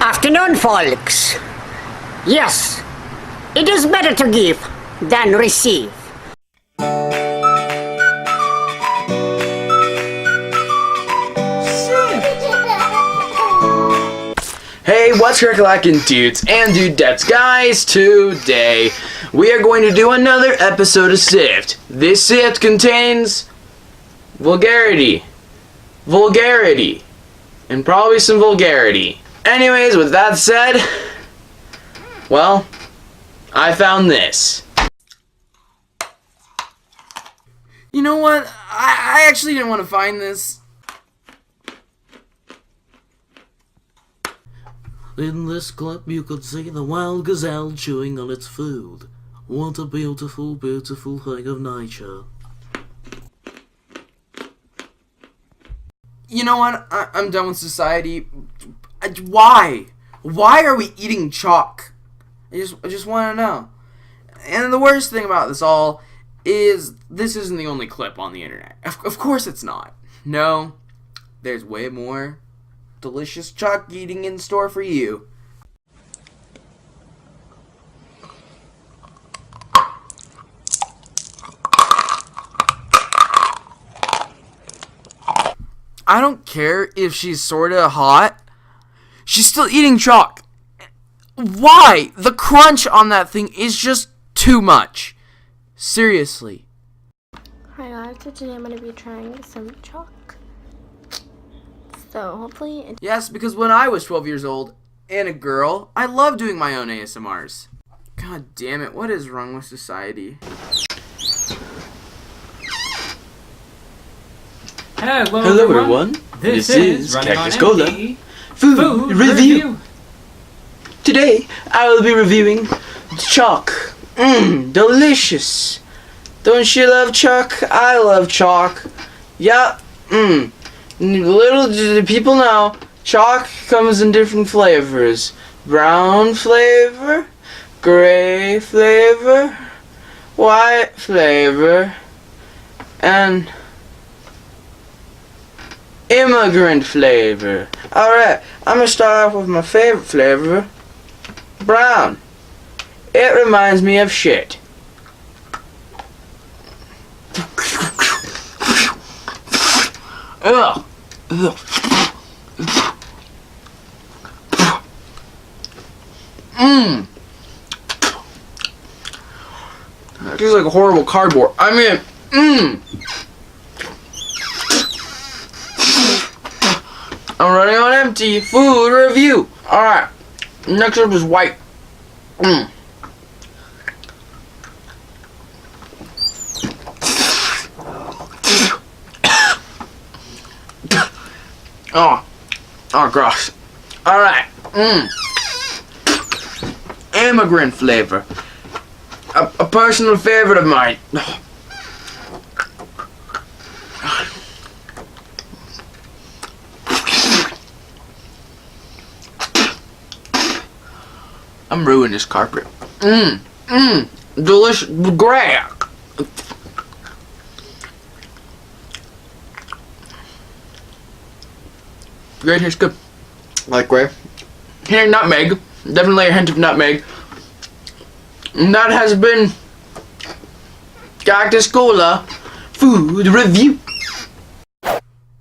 Afternoon, folks. Yes, it is better to give than receive. Hey, what's crackalackin' dudes and dudettes? Guys, today we are going to do another episode of Sift. This Sift contains vulgarity, and probably some vulgarity. Anyways, with that said, well, I found this. You know what? I actually didn't want to find this. In this clip you could see the wild gazelle chewing on its food. What a beautiful, beautiful thing of nature. You know what? I'm done with society. Why? Why are we eating chalk? I just want to know. And the worst thing about this all is this isn't the only clip on the internet. Of course it's not. No, there's way more delicious chalk eating in store for you. I don't care if she's sorta hot. She's still eating chalk. Why? The crunch on that thing is just too much. Seriously. Hi guys, so today I'm going to be trying some chalk. So hopefully Yes, because when I was 12 years old and a girl, I loved doing my own ASMRs. God damn it, what is wrong with society? Hello everyone, this is CactusCola Food Review. Today I will be reviewing chalk. Delicious. Don't you love chalk? I love chalk. Yup. Little do people know, chalk comes in different flavors. Brown flavor, gray flavor, white flavor, and immigrant flavor. Alright, I'm gonna start off with my favorite flavor, brown. It reminds me of shit. Ugh. That tastes like a horrible cardboard. I mean, I'm running on empty. Food review. Alright. Next up is white. Oh, gross. Alright. Immigrant flavor. A personal favorite of mine. I'm ruining this carpet. Delicious. Great. Great, tastes good. Like gray. Here, nutmeg. Definitely a hint of nutmeg. And that has been CactusCola Food Review.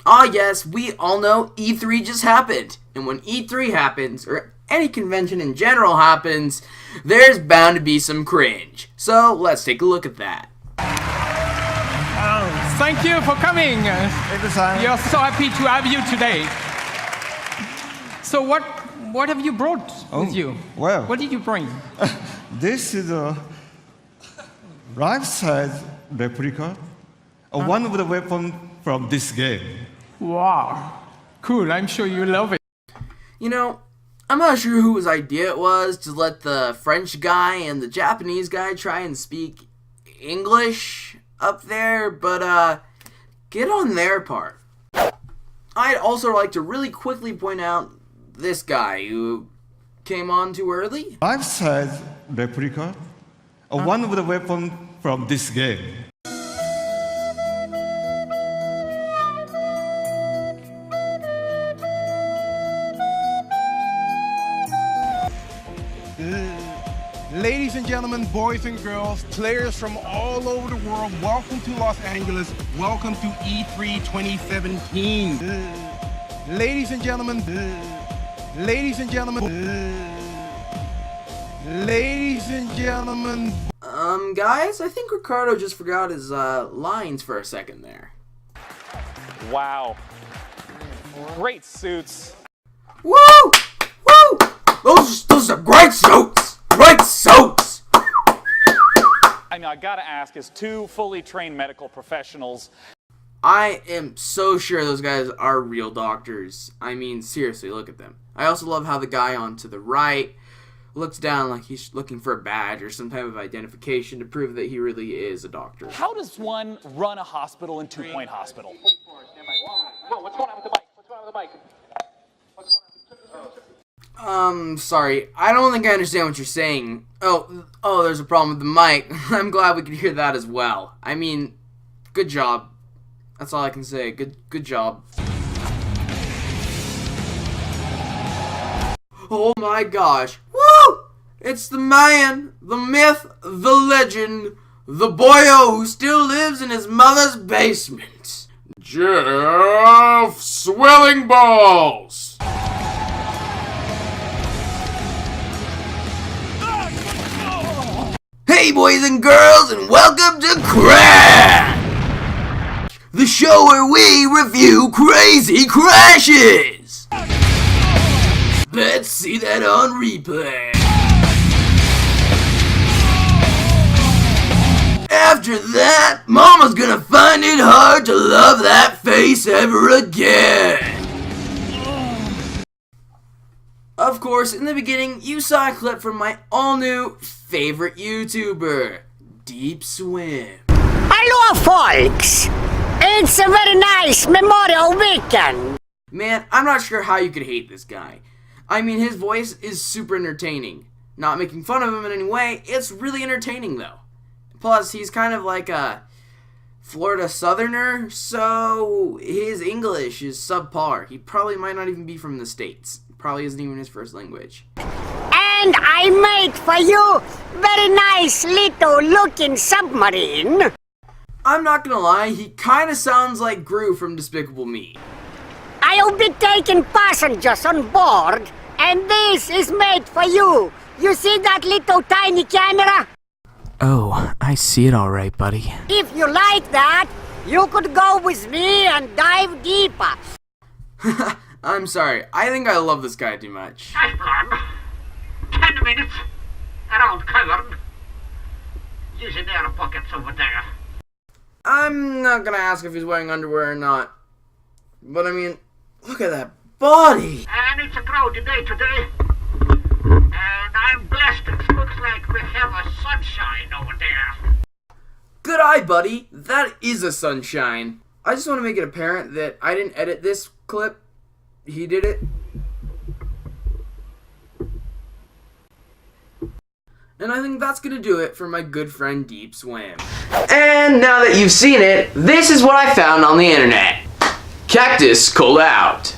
Ah yes, we all know E3 just happened. And when E3 happens, or any convention in general happens, there's bound to be some cringe. So let's take a look at that. Thank you for coming. We are so happy to have you today. So what have you brought with you? Well, What did you bring? this is a life-size replica of one of the weapons from this game. Wow. Cool, I'm sure you love it. You know, I'm not sure whose idea it was to let the French guy and the Japanese guy try and speak English up there, but get on their part. I'd also like to really quickly point out this guy who came on too early. Life-size replica of one of the weapons from this game. Ladies and gentlemen, boys and girls, players from all over the world, welcome to Los Angeles. Welcome to E3 2017. Ladies and gentlemen, ladies and gentlemen, ladies and gentlemen. Guys, I think Ricardo just forgot his lines for a second there. Wow. Great suits. Woo! Woo! Those are great suits! Great suits! I mean, I gotta ask, as two fully trained medical professionals, I am so sure those guys are real doctors. I mean, seriously, look at them. I also love how the guy on to the right looks down like he's looking for a badge or some type of identification to prove that he really is a doctor. how does one run a hospital in Two Point Hospital? Whoa, what's going on with the mic? What's going on with the mic? Sorry. I don't think I understand what you're saying. Oh, there's a problem with the mic. I'm glad we could hear that as well. I mean, good job. That's all I can say. Good job. Oh my gosh. Woo! It's the man, the myth, the legend, the boyo who still lives in his mother's basement. Jeff Swelling Balls! Hey boys and girls, and welcome to Crash! The show where we review crazy crashes! Let's see that on replay. After that, Mama's gonna find it hard to love that face ever again. Of course, in the beginning, you saw a clip from my all-new favorite YouTuber, Deep Swim. Hello, folks. It's a very nice Memorial Weekend. Man, I'm not sure how you could hate this guy. I mean, his voice is super entertaining. Not making fun of him in any way, it's really entertaining though. Plus, he's kind of like a Florida Southerner, so his English is subpar. He probably might not even be from the States. Probably isn't even his first language. And I made for you very nice little looking submarine. I'm not gonna lie, he kinda sounds like Gru from Despicable Me. I'll be taking passengers on board, and this is made for you. You see that little tiny camera? Oh, I see it alright, buddy. If you like that, you could go with me and dive deeper. I'm sorry, I think I love this guy too much. Nice plan. 10 minutes around covered. Using the air pockets over there. I'm not gonna ask if he's wearing underwear or not. But I mean, look at that body! And it's a crowded day today. And I'm blessed. It looks like we have a sunshine over there. Good eye, buddy! That is a sunshine. I just want to make it apparent that I didn't edit this clip. He did it. And I think that's gonna do it for my good friend Deep Swim. And now that you've seen it, this is what I found on the internet. CactusCola Out.